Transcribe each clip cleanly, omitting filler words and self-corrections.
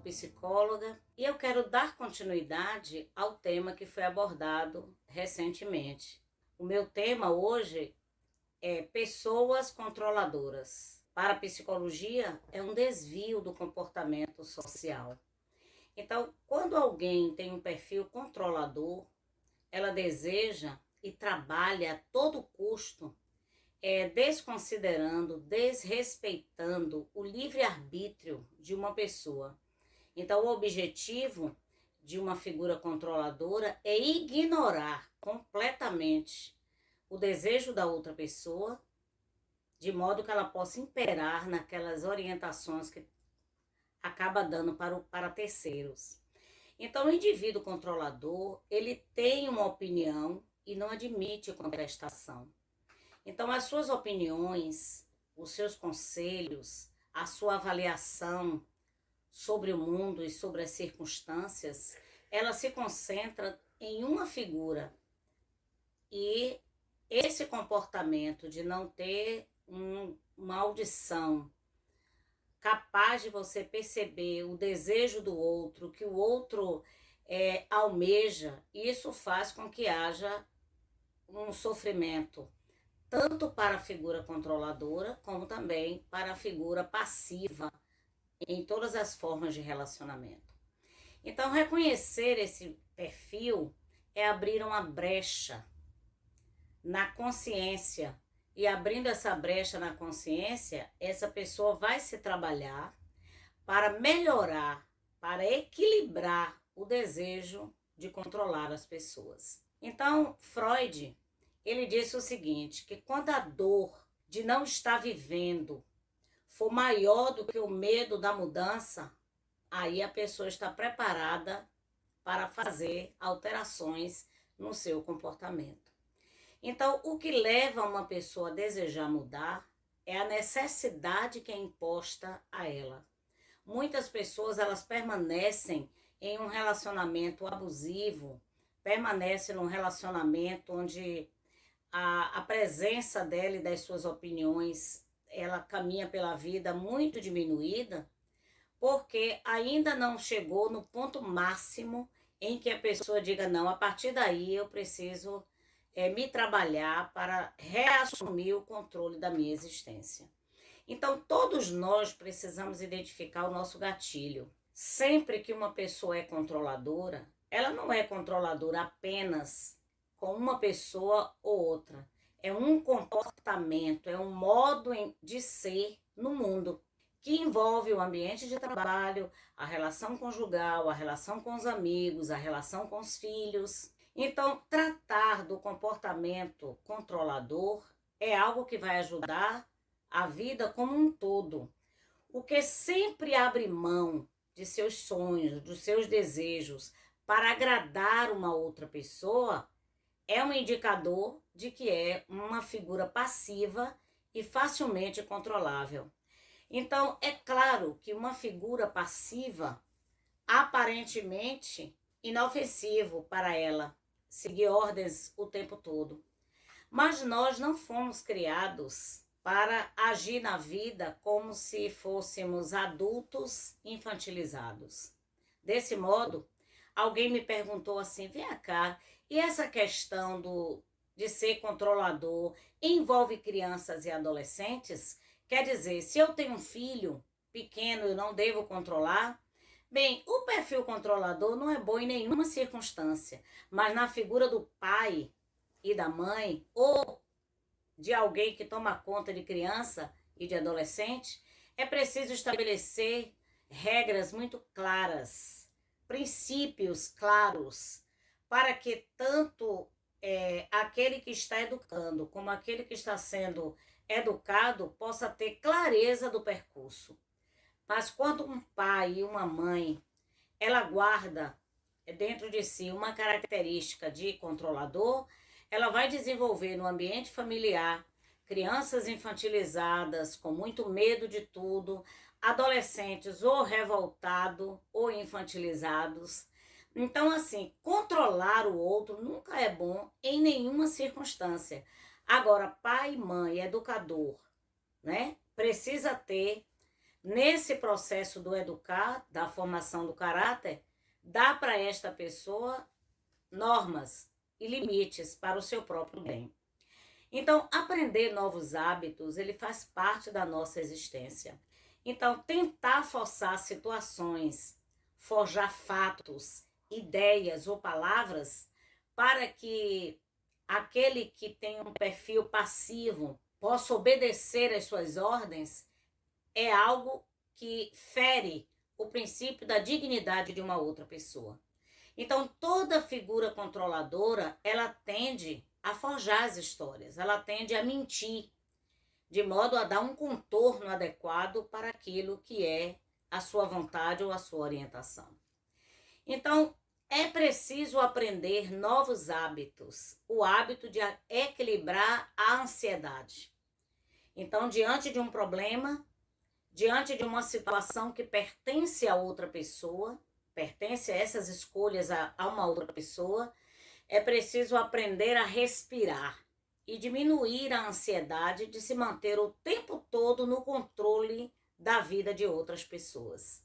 psicóloga e eu quero dar continuidade ao tema que foi abordado recentemente. O meu tema hoje é pessoas controladoras. Para a psicologia, é um desvio do comportamento social. Então, quando alguém tem um perfil controlador, ela deseja e trabalha a todo custo desconsiderando, desrespeitando o livre-arbítrio de uma pessoa. Então, o objetivo de uma figura controladora é ignorar completamente o desejo da outra pessoa, de modo que ela possa imperar naquelas orientações que acaba dando para terceiros. Então, o indivíduo controlador, ele tem uma opinião e não admite contestação. Então, as suas opiniões, os seus conselhos, a sua avaliação sobre o mundo e sobre as circunstâncias, ela se concentra em uma figura. E esse comportamento de não ter uma audição capaz de você perceber o desejo do outro, que o outro almeja, isso faz com que haja um sofrimento tanto para a figura controladora, como também para a figura passiva em todas as formas de relacionamento. Então, reconhecer esse perfil é abrir uma brecha na consciência. E abrindo essa brecha na consciência, essa pessoa vai se trabalhar para melhorar, para equilibrar o desejo de controlar as pessoas. Então, Freud, ele disse o seguinte, que quando a dor de não estar vivendo for maior do que o medo da mudança, aí a pessoa está preparada para fazer alterações no seu comportamento. Então, o que leva uma pessoa a desejar mudar é a necessidade que é imposta a ela. Muitas pessoas, elas permanecem em um relacionamento abusivo, permanecem num relacionamento onde a presença dela e das suas opiniões, ela caminha pela vida muito diminuída, porque ainda não chegou no ponto máximo em que a pessoa diga, não, a partir daí eu preciso me trabalhar para reassumir o controle da minha existência. Então, todos nós precisamos identificar o nosso gatilho. Sempre que uma pessoa é controladora, ela não é controladora apenas com uma pessoa ou outra. É um comportamento, é um modo de ser no mundo, que envolve o ambiente de trabalho, a relação conjugal, a relação com os amigos, a relação com os filhos. Então, tratar do comportamento controlador é algo que vai ajudar a vida como um todo. O que sempre abre mão de seus sonhos, dos seus desejos, para agradar uma outra pessoa, é um indicador de que é uma figura passiva e facilmente controlável. Então, é claro que uma figura passiva, aparentemente inofensivo para ela, seguir ordens o tempo todo. Mas nós não fomos criados para agir na vida como se fôssemos adultos infantilizados. Desse modo, alguém me perguntou assim, vem cá, e essa questão de ser controlador envolve crianças e adolescentes? Quer dizer, se eu tenho um filho pequeno, eu não devo controlar? Bem, o perfil controlador não é bom em nenhuma circunstância, mas na figura do pai e da mãe, ou de alguém que toma conta de criança e de adolescente, é preciso estabelecer regras muito claras, princípios claros, para que tanto aquele que está educando como aquele que está sendo educado possa ter clareza do percurso. Mas quando um pai e uma mãe, ela guarda dentro de si uma característica de controlador, ela vai desenvolver no ambiente familiar crianças infantilizadas, com muito medo de tudo, adolescentes ou revoltados ou infantilizados. Então, assim, controlar o outro nunca é bom em nenhuma circunstância. Agora, pai, mãe, educador, né, precisa ter nesse processo do educar, da formação do caráter, dá para esta pessoa normas e limites para o seu próprio bem. Então, aprender novos hábitos, ele faz parte da nossa existência. Então, tentar forçar situações, forjar fatos, ideias ou palavras para que aquele que tem um perfil passivo possa obedecer às suas ordens é algo que fere o princípio da dignidade de uma outra pessoa. Então, toda figura controladora, ela tende a forjar as histórias, ela tende a mentir, de modo a dar um contorno adequado para aquilo que é a sua vontade ou a sua orientação. Então, é preciso aprender novos hábitos, o hábito de equilibrar a ansiedade. Então, diante de um problema, diante de uma situação que pertence a outra pessoa, pertence a essas escolhas a uma outra pessoa, é preciso aprender a respirar e diminuir a ansiedade de se manter o tempo todo no controle da vida de outras pessoas.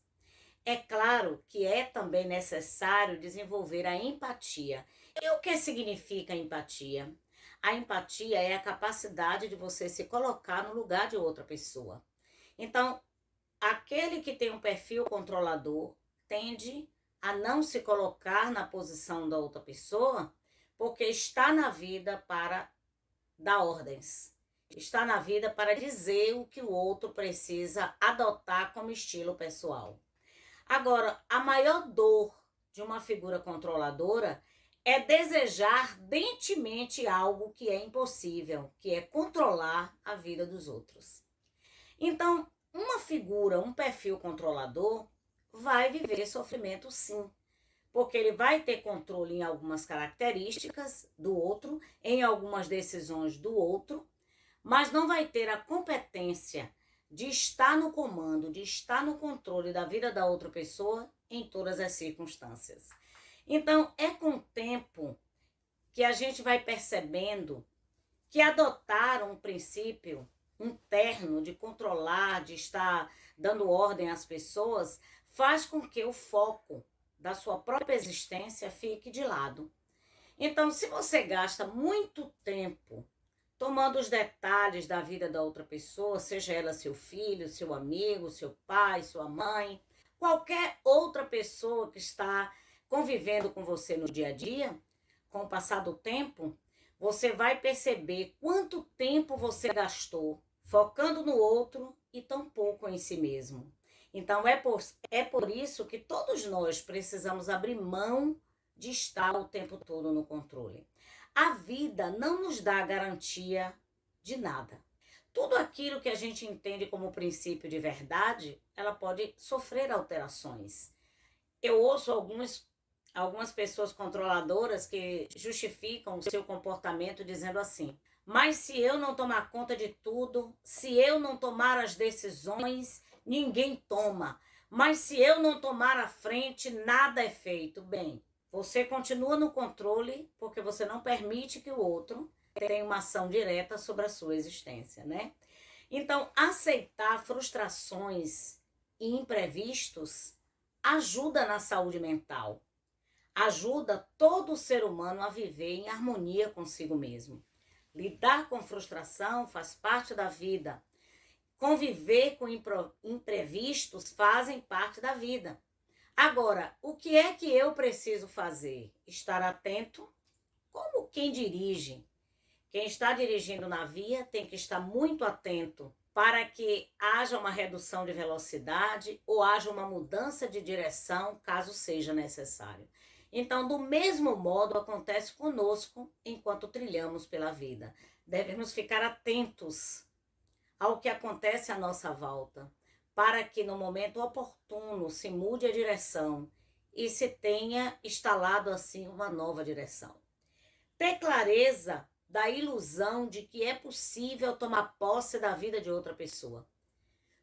É claro que é também necessário desenvolver a empatia. E o que significa empatia? A empatia é a capacidade de você se colocar no lugar de outra pessoa. Então, aquele que tem um perfil controlador tende a não se colocar na posição da outra pessoa, porque está na vida para dar ordens. Está na vida para dizer o que o outro precisa adotar como estilo pessoal. Agora, a maior dor de uma figura controladora é desejar ardentemente algo que é impossível, que é controlar a vida dos outros. Então, uma figura, um perfil controlador, vai viver sofrimento sim, porque ele vai ter controle em algumas características do outro, em algumas decisões do outro, mas não vai ter a competência de estar no comando, de estar no controle da vida da outra pessoa em todas as circunstâncias. Então, é com o tempo que a gente vai percebendo que adotar um princípio interno de controlar, de estar dando ordem às pessoas, faz com que o foco da sua própria existência fique de lado. Então, se você gasta muito tempo tomando os detalhes da vida da outra pessoa, seja ela seu filho, seu amigo, seu pai, sua mãe, qualquer outra pessoa que está convivendo com você no dia a dia, com o passar do tempo, você vai perceber quanto tempo você gastou focando no outro e tão pouco em si mesmo. Então, é por isso que todos nós precisamos abrir mão de estar o tempo todo no controle. A vida não nos dá garantia de nada. Tudo aquilo que a gente entende como princípio de verdade, ela pode sofrer alterações. Eu ouço algumas pessoas controladoras que justificam o seu comportamento dizendo assim: mas se eu não tomar conta de tudo, se eu não tomar as decisões, ninguém toma. Mas se eu não tomar a frente, nada é feito. Bem, você continua no controle porque você não permite que o outro tenha uma ação direta sobre a sua existência, né? Então, aceitar frustrações e imprevistos ajuda na saúde mental. Ajuda todo ser humano a viver em harmonia consigo mesmo. Lidar com frustração faz parte da vida. Conviver com imprevistos fazem parte da vida. Agora, o que é que eu preciso fazer? Estar atento, como quem dirige. Quem está dirigindo na via tem que estar muito atento para que haja uma redução de velocidade ou haja uma mudança de direção, caso seja necessário. Então, do mesmo modo, acontece conosco enquanto trilhamos pela vida. Devemos ficar atentos ao que acontece à nossa volta, para que no momento oportuno se mude a direção e se tenha instalado assim uma nova direção. Ter clareza da ilusão de que é possível tomar posse da vida de outra pessoa.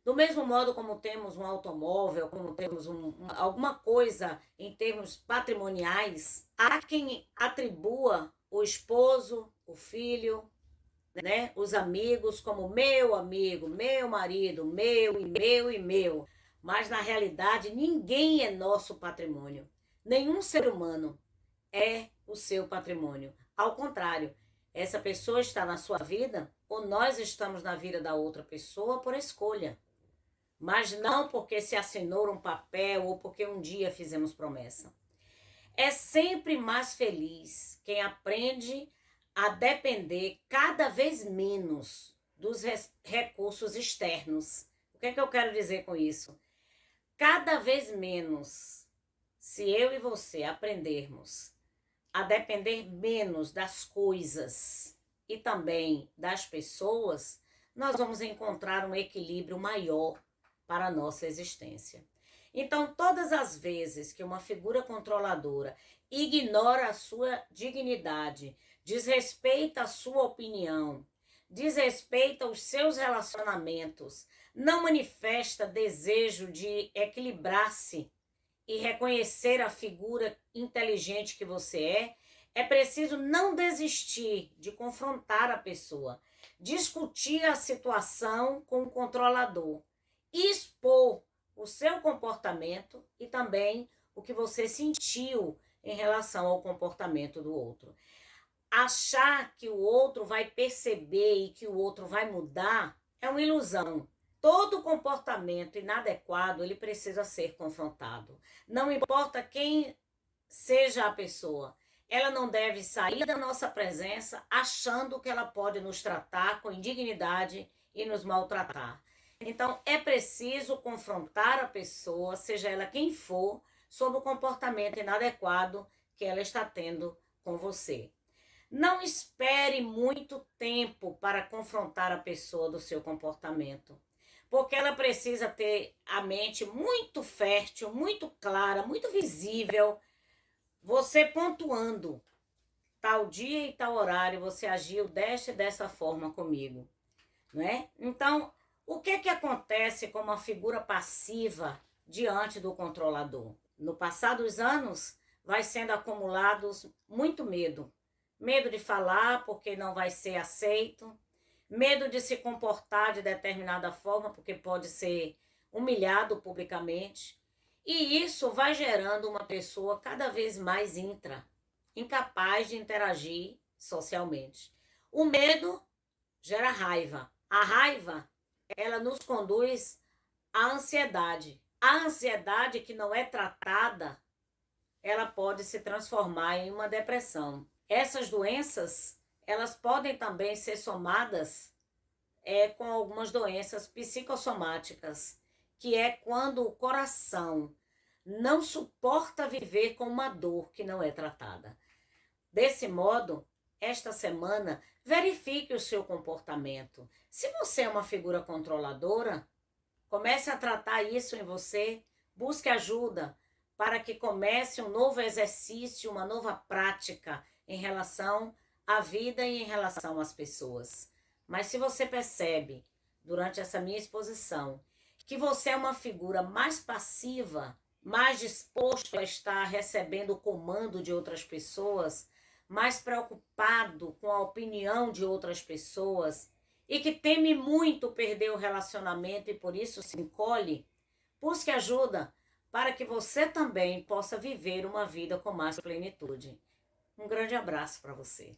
Do mesmo modo como temos um automóvel, como temos alguma coisa em termos patrimoniais, há quem atribua o esposo, o filho, né, os amigos como meu amigo, meu marido, meu e meu e meu. Mas na realidade ninguém é nosso patrimônio. Nenhum ser humano é o seu patrimônio. Ao contrário, essa pessoa está na sua vida ou nós estamos na vida da outra pessoa por escolha. Mas não porque se assinou um papel ou porque um dia fizemos promessa. É sempre mais feliz quem aprende a depender cada vez menos dos recursos externos. O que é que eu quero dizer com isso? Cada vez menos, se eu e você aprendermos a depender menos das coisas e também das pessoas, nós vamos encontrar um equilíbrio maior para a nossa existência. Então, todas as vezes que uma figura controladora ignora a sua dignidade, desrespeita a sua opinião, desrespeita os seus relacionamentos, não manifesta desejo de equilibrar-se e reconhecer a figura inteligente que você é preciso não desistir de confrontar a pessoa, discutir a situação com o controlador, expor o seu comportamento e também o que você sentiu em relação ao comportamento do outro. Achar que o outro vai perceber e que o outro vai mudar é uma ilusão. Todo comportamento inadequado, ele precisa ser confrontado. Não importa quem seja a pessoa, ela não deve sair da nossa presença achando que ela pode nos tratar com indignidade e nos maltratar. Então, é preciso confrontar a pessoa, seja ela quem for, sobre o comportamento inadequado que ela está tendo com você. Não espere muito tempo para confrontar a pessoa do seu comportamento, porque ela precisa ter a mente muito fértil, muito clara, muito visível. Você pontuando, tal dia e tal horário você agiu desta e dessa forma comigo, não é? Então, o que que acontece com uma figura passiva diante do controlador? No passar dos anos, vai sendo acumulados muito medo. Medo de falar porque não vai ser aceito, medo de se comportar de determinada forma porque pode ser humilhado publicamente. E isso vai gerando uma pessoa cada vez mais incapaz de interagir socialmente. O medo gera raiva. A raiva, ela nos conduz à ansiedade. A ansiedade que não é tratada, ela pode se transformar em uma depressão. Essas doenças, elas podem também ser somadas com algumas doenças psicossomáticas, que é quando o coração não suporta viver com uma dor que não é tratada. Desse modo, esta semana, verifique o seu comportamento. Se você é uma figura controladora, comece a tratar isso em você, busque ajuda para que comece um novo exercício, uma nova prática em relação à vida e em relação às pessoas. Mas se você percebe, durante essa minha exposição, que você é uma figura mais passiva, mais disposto a estar recebendo o comando de outras pessoas, mais preocupado com a opinião de outras pessoas e que teme muito perder o relacionamento e por isso se encolhe, busque ajuda para que você também possa viver uma vida com mais plenitude. Um grande abraço para você.